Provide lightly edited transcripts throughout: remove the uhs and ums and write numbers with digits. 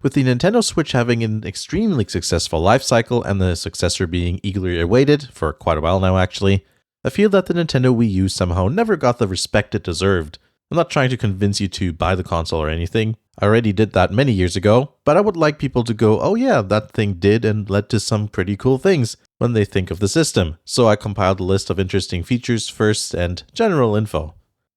With the Nintendo Switch having an extremely successful life cycle and the successor being eagerly awaited for quite a while now actually, I feel that the Nintendo Wii U somehow never got the respect it deserved. I'm not trying to convince you to buy the console or anything. I already did that many years ago, but I would like people to go, oh yeah, that thing did and led to some pretty cool things when they think of the system. So I compiled a list of interesting features first and general info.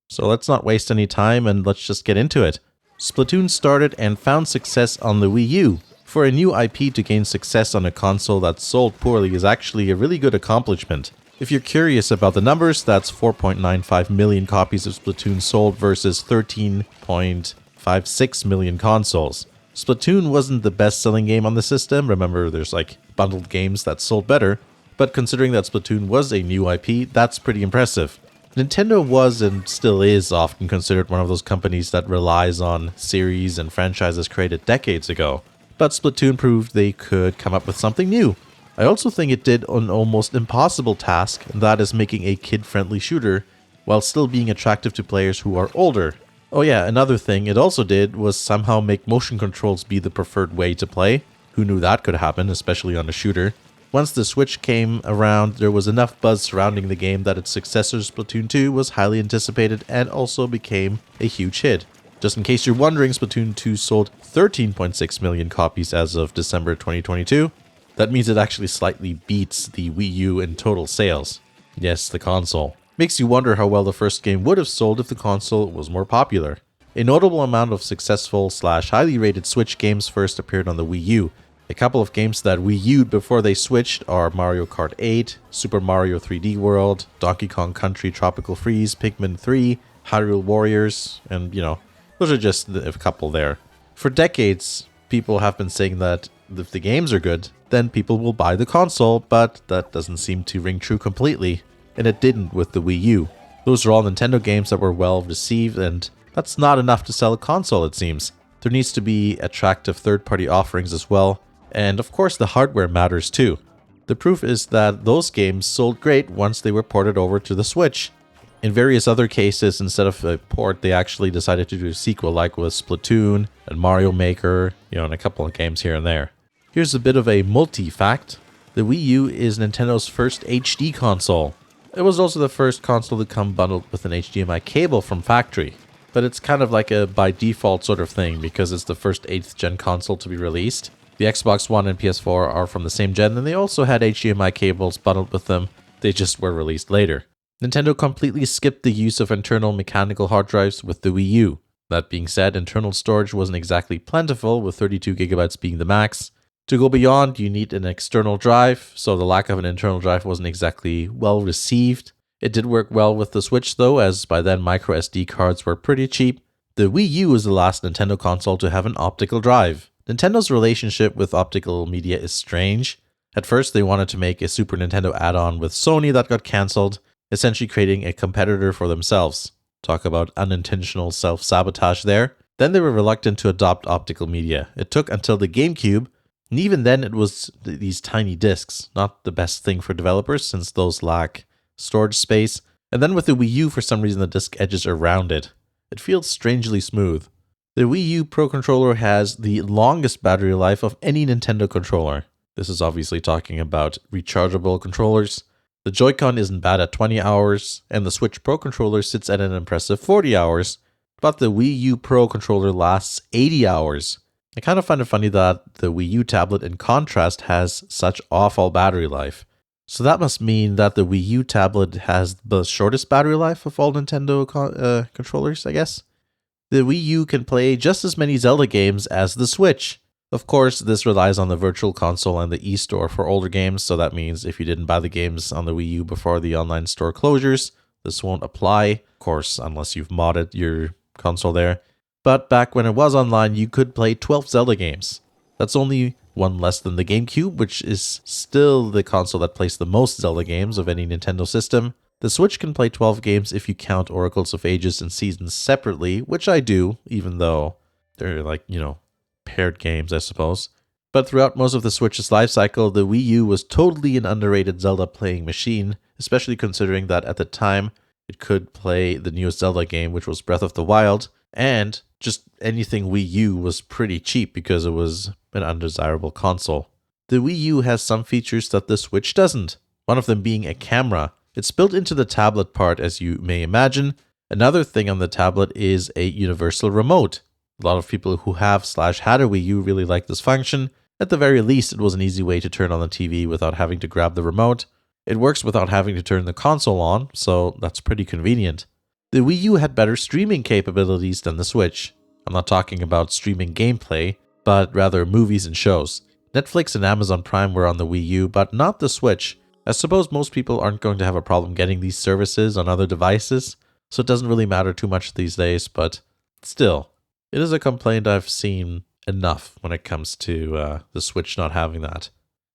So let's not waste any time and let's just get into it. Splatoon started and found success on the Wii U. For a new IP to gain success on a console that sold poorly is actually a really good accomplishment. If you're curious about the numbers, that's 4.95 million copies of Splatoon sold versus 13.56 million consoles. Splatoon wasn't the best-selling game on the system. Remember, there's like bundled games that sold better. But considering that Splatoon was a new IP, that's pretty impressive. Nintendo was and still is often considered one of those companies that relies on series and franchises created decades ago. But Splatoon proved they could come up with something new. I also think it did an almost impossible task, and that is making a kid-friendly shooter while still being attractive to players who are older. Oh yeah, another thing it also did was somehow make motion controls be the preferred way to play. Who knew that could happen, especially on a shooter? Once the Switch came around, there was enough buzz surrounding the game that its successor Splatoon 2 was highly anticipated and also became a huge hit. Just in case you're wondering, Splatoon 2 sold 13.6 million copies as of December 2022. That means it actually slightly beats the Wii U in total sales. Yes, the console. Makes you wonder how well the first game would have sold if the console was more popular. A notable amount of successful / highly rated Switch games first appeared on the Wii U. A couple of games that Wii U'd before they switched are Mario Kart 8, Super Mario 3D World, Donkey Kong Country Tropical Freeze, Pikmin 3, Hyrule Warriors, and those are just a couple there. For decades, people have been saying that if the games are good, then people will buy the console, but that doesn't seem to ring true completely, and it didn't with the Wii U. Those are all Nintendo games that were well received, and that's not enough to sell a console, it seems. There needs to be attractive third-party offerings as well. And of course the hardware matters too. The proof is that those games sold great once they were ported over to the Switch. In various other cases, instead of a port, they actually decided to do a sequel like with Splatoon and Mario Maker, and a couple of games here and there. Here's a bit of a multi-fact. The Wii U is Nintendo's first HD console. It was also the first console to come bundled with an HDMI cable from factory. But it's kind of like a by default sort of thing because it's the first 8th gen console to be released. The Xbox One and PS4 are from the same gen, and they also had HDMI cables bundled with them. They just were released later. Nintendo completely skipped the use of internal mechanical hard drives with the Wii U. That being said, internal storage wasn't exactly plentiful, with 32GB being the max. To go beyond, you need an external drive, so the lack of an internal drive wasn't exactly well received. It did work well with the Switch though, as by then microSD cards were pretty cheap. The Wii U was the last Nintendo console to have an optical drive. Nintendo's relationship with optical media is strange. At first, they wanted to make a Super Nintendo add-on with Sony that got cancelled, essentially creating a competitor for themselves. Talk about unintentional self-sabotage there. Then they were reluctant to adopt optical media. It took until the GameCube, and even then it was these tiny discs, not the best thing for developers since those lack storage space. And then with the Wii U, for some reason the disc edges are rounded. It feels strangely smooth. The Wii U Pro Controller has the longest battery life of any Nintendo controller. This is obviously talking about rechargeable controllers. The Joy-Con isn't bad at 20 hours, and the Switch Pro Controller sits at an impressive 40 hours, but the Wii U Pro Controller lasts 80 hours. I kind of find it funny that the Wii U tablet, in contrast, has such awful battery life. So that must mean that the Wii U tablet has the shortest battery life of all Nintendo controllers, I guess. The Wii U can play just as many Zelda games as the Switch. Of course, this relies on the Virtual Console and the eStore for older games, so that means if you didn't buy the games on the Wii U before the online store closures, this won't apply, of course, unless you've modded your console there. But back when it was online, you could play 12 Zelda games. That's only one less than the GameCube, which is still the console that plays the most Zelda games of any Nintendo system. The Switch can play 12 games if you count Oracles of Ages and Seasons separately, which I do, even though they're paired games, I suppose. But throughout most of the Switch's life cycle, the Wii U was totally an underrated Zelda playing machine, especially considering that at the time, It could play the newest Zelda game, which was Breath of the Wild, and just anything Wii U was pretty cheap because it was an undesirable console. The Wii U has some features that the Switch doesn't, one of them being a camera. It's built into the tablet part, as you may imagine. Another thing on the tablet is a universal remote. A lot of people who have/had a Wii U really like this function. At the very least, it was an easy way to turn on the TV without having to grab the remote. It works without having to turn the console on, so that's pretty convenient. The Wii U had better streaming capabilities than the Switch. I'm not talking about streaming gameplay, but rather movies and shows. Netflix and Amazon Prime were on the Wii U, but not the Switch. I suppose most people aren't going to have a problem getting these services on other devices, so it doesn't really matter too much these days, but still, it is a complaint I've seen enough when it comes to the Switch not having that.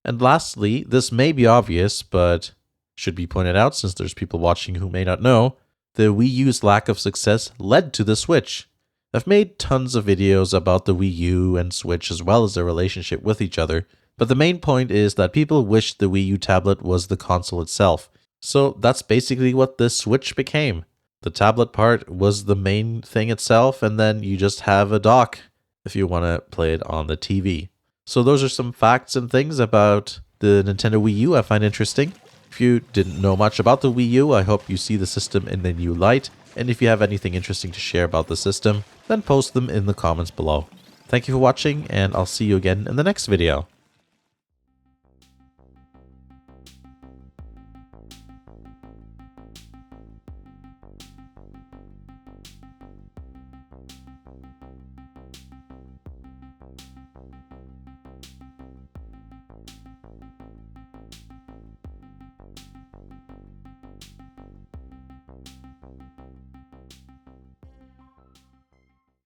And lastly, this may be obvious, but should be pointed out since there's people watching who may not know, the Wii U's lack of success led to the Switch. I've made tons of videos about the Wii U and Switch as well as their relationship with each other, but the main point is that people wished the Wii U tablet was the console itself. So that's basically what the Switch became. The tablet part was the main thing itself, and then you just have a dock if you want to play it on the TV. So those are some facts and things about the Nintendo Wii U I find interesting. If you didn't know much about the Wii U, I hope you see the system in the new light. And if you have anything interesting to share about the system, then post them in the comments below. Thank you for watching, and I'll see you again in the next video.